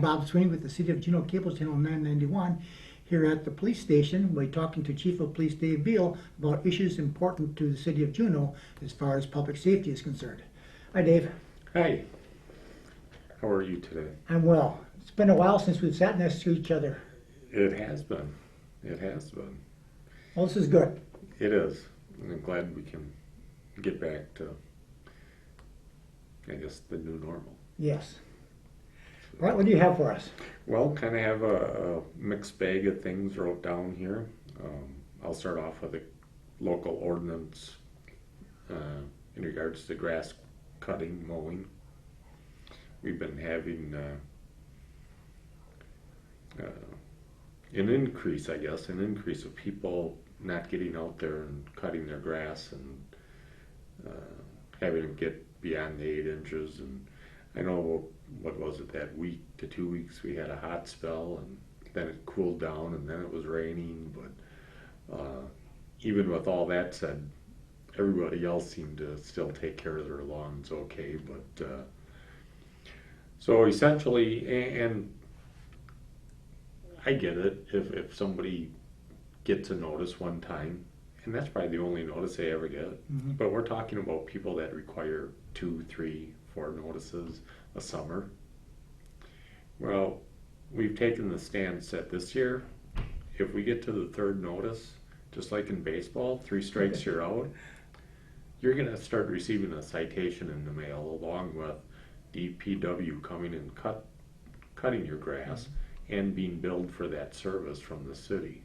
Bob Sweeney with the City of Juneau Cable Channel 991 here at the police station. We're talking to Chief of Police Dave Beal about issues important to the City of Juneau as far as public safety is concerned. Hi, Dave. Hi. How are you today? I'm well. It's been a while since we've sat next to each other. It has been. It has been. Well, this is good. It is. And I'm glad we can get back to, I guess, the new normal. Yes. All right, what do you have for us? Well, kind of have a mixed bag of things wrote down here. I'll start off with a local ordinance in regards to grass cutting, mowing. We've been having an increase, I guess, of people not getting out there and cutting their grass and having them get beyond the 8 inches. And I know, what was it, that week to 2 weeks we had a hot spell, and then it cooled down, and then it was raining. But even with all that said, everybody else seemed to still take care of their lawns okay. But so essentially, and I get it, if somebody gets a notice one time, and that's probably the only notice they ever get. Mm-hmm. But we're talking about people that require 2, 3, 4 notices a summer. Well, we've taken the stance that this year, if we get to the 3rd notice, just like in baseball, 3 strikes you're out, you're going to start receiving a citation in the mail along with DPW coming and cutting your grass and being billed for that service from the city.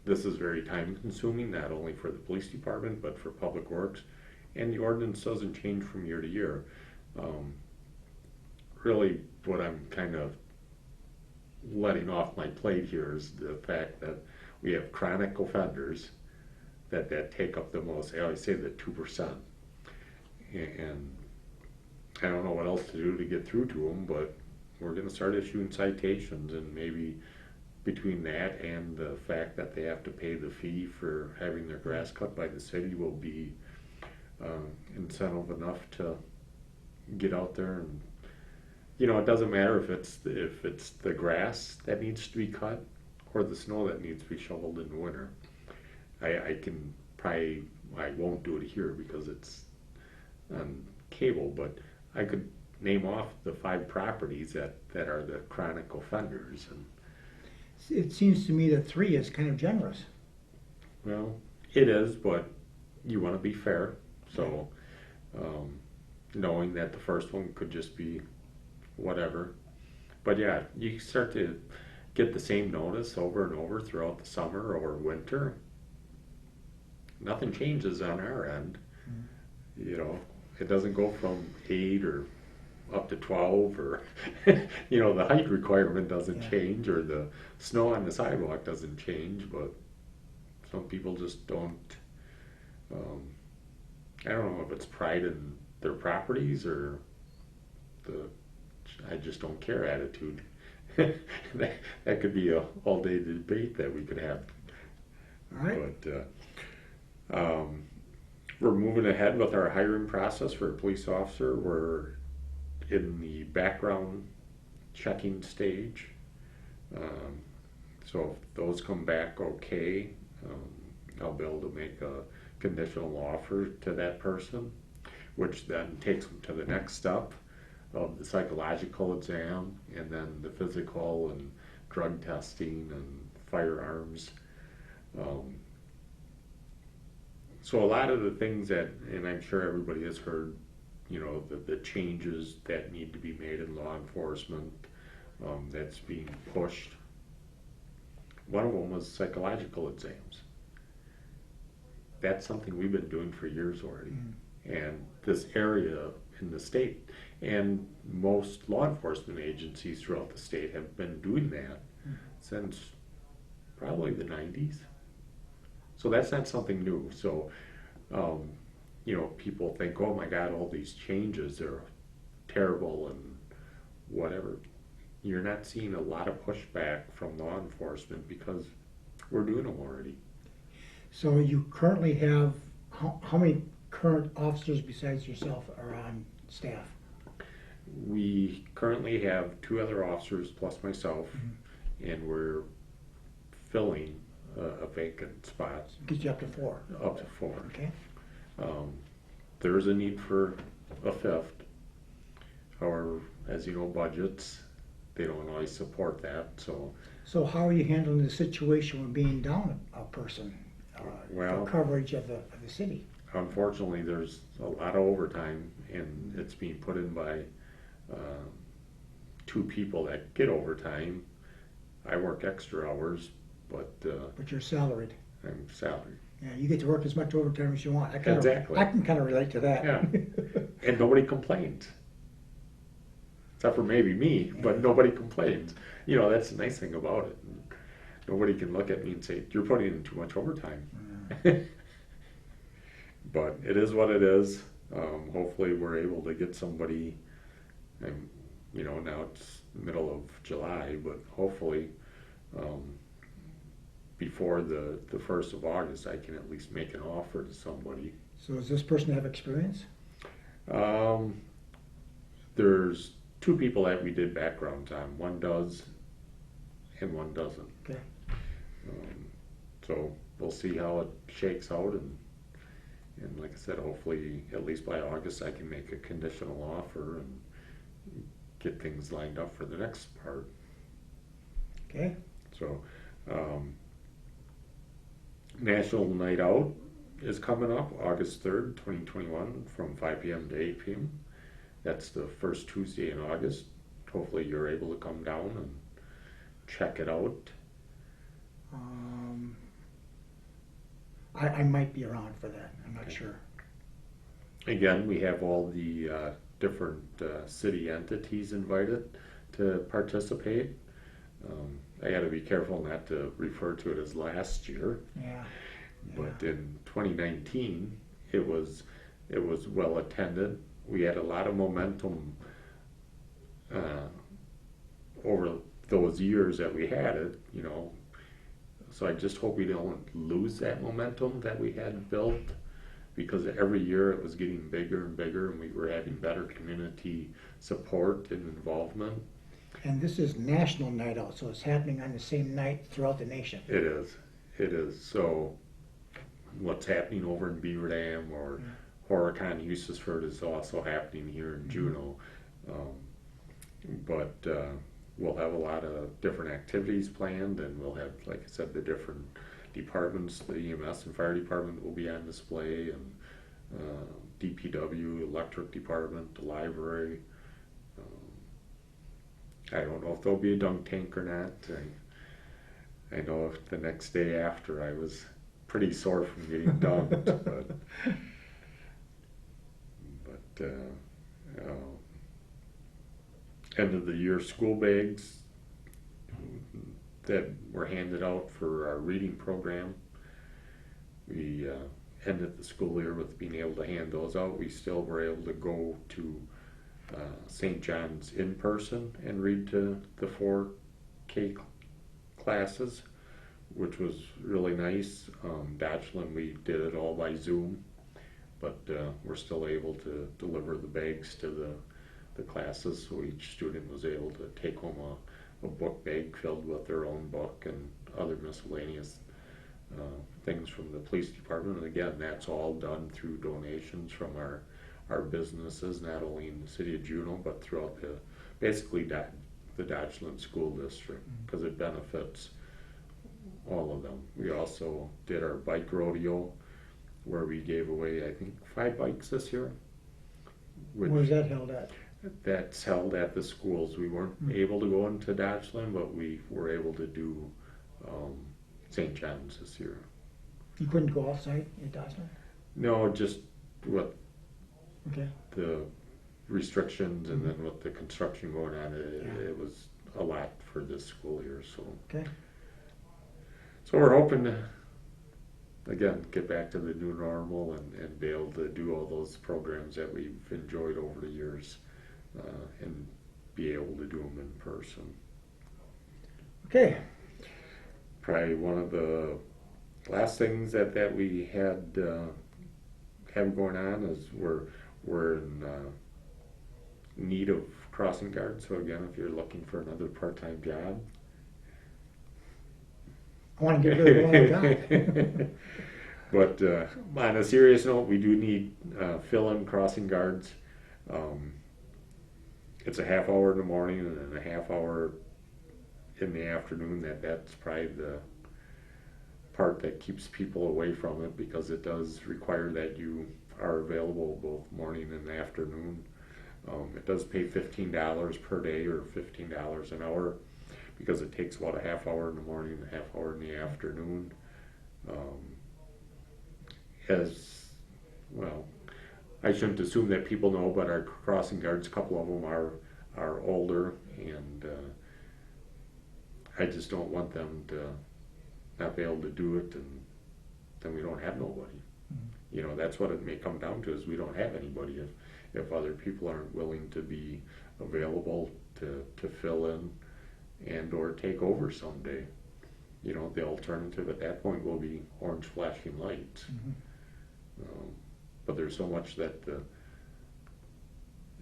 This is very time consuming, not only for the police department, but for public works. And the ordinance doesn't change from year to year. Really, what I'm kind of letting off my plate here is the fact that we have chronic offenders that take up the most. I always say the 2%. And I don't know what else to do to get through to them, but we're going to start issuing citations, and maybe between that and the fact that they have to pay the fee for having their grass cut by the city will be incentive enough to get out there. And it doesn't matter if it's the grass that needs to be cut or the snow that needs to be shoveled in the winter. I won't do it here because it's on cable, but I could name off the 5 properties that are the chronic offenders. And it seems to me that 3 is kind of generous. Well, it is, but you want to be fair. So knowing that the first one could just be whatever. But yeah, you start to get the same notice over and over throughout the summer or winter. Nothing changes on our end. Mm-hmm. It doesn't go from 8 or up to 12, or the height requirement doesn't change, or the snow on the sidewalk doesn't change. But some people just don't. I don't know if it's pride in their properties or the I just don't care attitude. that could be a all-day debate that we could have. All right. But we're moving ahead with our hiring process for a police officer. We're in the background checking stage. So if those come back okay, I'll be able to make a conditional offer to that person, which then takes them to the next step of the psychological exam, and then the physical and drug testing and firearms. So a lot of the things that, and I'm sure everybody has heard, the changes that need to be made in law enforcement, that's being pushed. One of them was psychological exams. That's something we've been doing for years already. And this area in the state, and most law enforcement agencies throughout the state have been doing that since probably the 90s. So that's not something new. So, people think, oh my God, all these changes, they're terrible and whatever. You're not seeing a lot of pushback from law enforcement because we're doing them already. So you currently have, how many current officers besides yourself are on staff? We currently have 2 other officers plus myself, and we're filling a vacant spot, Gets you up to 4. up to 4. Okay. There's a need for a 5th. However, as you know, budgets, they don't always support that, so. So how are you handling the situation with being down a person Well, for coverage of the city? unfortunately, there's a lot of overtime, and it's being put in by 2 people that get overtime. I work extra hours, but But you're salaried. I'm salaried. Yeah, you get to work as much overtime as you want. Exactly. I can kind of relate to that. Yeah. And nobody complains. Except for maybe me, but nobody complains. You know, that's the nice thing about it. Nobody can look at me and say, you're putting in too much overtime. But it is what it is. Hopefully we're able to get somebody, and you know, now it's middle of July, but hopefully before the 1st of August, I can at least make an offer to somebody. So does this person have experience? There's 2 people that we did backgrounds on. One does and one doesn't. Okay. So we'll see how it shakes out, and like I said, hopefully at least by August I can make a conditional offer and get things lined up for the next part. Okay. So National Night Out is coming up August 3rd, 2021 from 5 p.m. to 8 p.m. That's the first Tuesday in August. Hopefully you're able to come down and check it out. I might be around for that. I'm not sure. Again, we have all the different city entities invited to participate. I got to be careful not to refer to it as last year. Yeah. But in 2019, it was well attended. We had a lot of momentum over those years that we had it, you know. So I just hope we don't lose that momentum that we had built, because every year it was getting bigger and bigger, and we were having better community support and involvement. And this is National Night Out, so it's happening on the same night throughout the nation. It is. So what's happening over in Beaver Dam or Horicon, Eustisford is also happening here in Juneau. But we'll have a lot of different activities planned, and we'll have, like I said, the different departments, the EMS and fire department will be on display, and DPW, electric department, the library. I don't know if there'll be a dunk tank or not. I know if the next day after I was pretty sore from getting dunked, but end of the year school bags that were handed out for our reading program. We ended the school year with being able to hand those out. We still were able to go to St. John's in person and read to the 4K classes, which was really nice. Dodgeland, we did it all by Zoom, but we're still able to deliver the bags to the classes, so each student was able to take home a book bag filled with their own book and other miscellaneous things from the police department. And again, that's all done through donations from our businesses, not only in the city of Juneau, but throughout basically the Dodgeland School District, because it benefits all of them. We also did our bike rodeo, where we gave away, I think, 5 bikes this year. Where's that held at? That's held at the schools. We weren't able to go into Dodgeland, but we were able to do St. John's this year. You couldn't go outside in Dodgeland? No, just what Okay. the restrictions, and then with the construction going on, it was a lot for this school year. So Okay. So we're hoping to, again, get back to the new normal and be able to do all those programs that we've enjoyed over the years, and be able to do them in person. Okay. Probably one of the last things that we have going on is we're in need of crossing guards. So again, if you're looking for another part-time job, I want to get rid of one job. but on a serious note, we do need fill-in crossing guards. It's a half hour in the morning and then a half hour in the afternoon. That's probably the part that keeps people away from it, because it does require that you are available both morning and afternoon. It does pay $15 per day or $15 an hour, because it takes about a half hour in the morning and a half hour in the afternoon. As well, I shouldn't assume that people know, but our crossing guards, a couple of them are older, and I just don't want them to not be able to do it, and then we don't have nobody. You know, that's what it may come down to, is we don't have anybody if other people aren't willing to be available to fill in and or take over someday. You know, the alternative at that point will be orange flashing lights. But there's so much that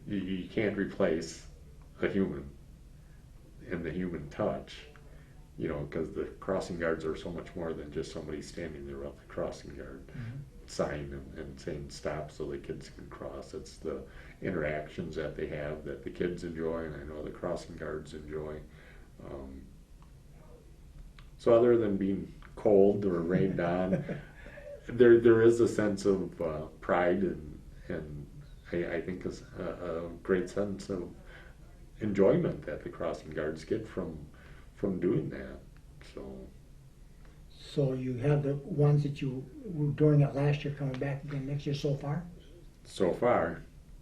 you can't replace a human and the human touch, you know, because the crossing guards are so much more than just somebody standing there with the crossing guard sign and saying stop so the kids can cross. It's the interactions that they have that the kids enjoy, and I know the crossing guards enjoy. So other than being cold or rained on, there is a sense of pride and I think a great sense of enjoyment that the crossing guards get from doing that. So you have the ones that you were doing it last year coming back again next year so far,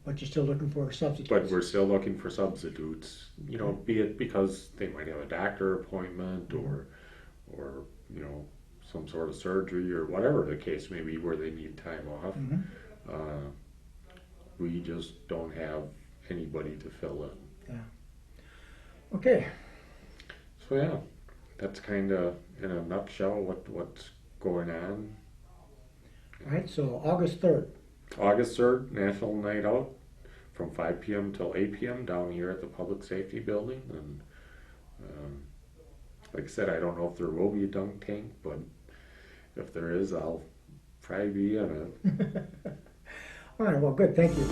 but you're still looking for substitutes. But we're still looking for substitutes, you know, be it because they might have a doctor appointment or you know, some sort of surgery or whatever the case may be where they need time off. We just don't have anybody to fill in. Yeah. Okay. So yeah, that's kind of in a nutshell what's going on. All right, so August 3rd. August 3rd, National Night Out from 5 p.m. till 8 p.m. down here at the Public Safety Building. And like I said, I don't know if there will be a dunk tank, but if there is, I'll probably be in it. All right, well, good, thank you.